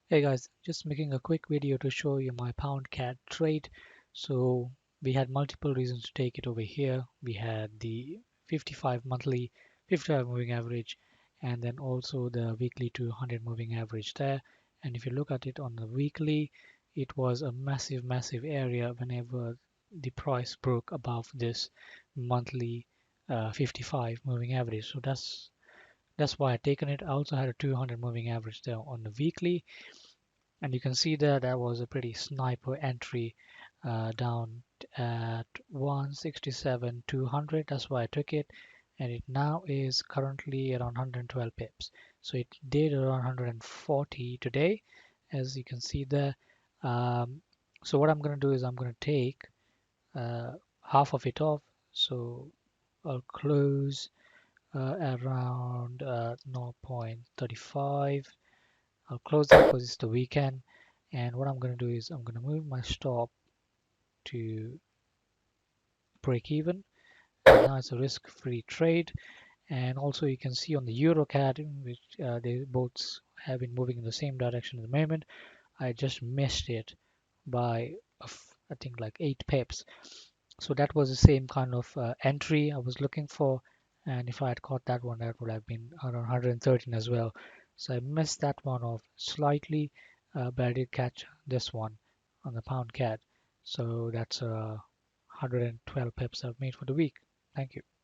Hey guys, just making a quick video to show you my pound CAD trade. So we had multiple reasons to take it over here. We had the 55 monthly, 55 moving average, and then also the weekly 200 moving average there. And if you look at it on the weekly, it was a massive area whenever the price broke above this monthly 55 moving average. So that's why I taken it. I also had a 200 moving average there on the weekly, and you can see there that was a pretty sniper entry down at 167 200. That's why I took it, and it now is currently around 112 pips. So it did around 140 today, as you can see there. So what I'm going to do is I'm going to take half of it off. So I'll close around 0.35. I'll close it because it's the weekend. And what I'm going to do is I'm going to move my stop to break even. And now it's a risk-free trade. And also you can see on the EURCAD, which they both have been moving in the same direction at the moment. I just missed it by I think like 8 pips. So that was the same kind of entry I was looking for. And if I had caught that one, that would have been around 113 as well. So I missed that one off slightly, but I did catch this one on the pound cat. So that's 112 pips I've made for the week. Thank you.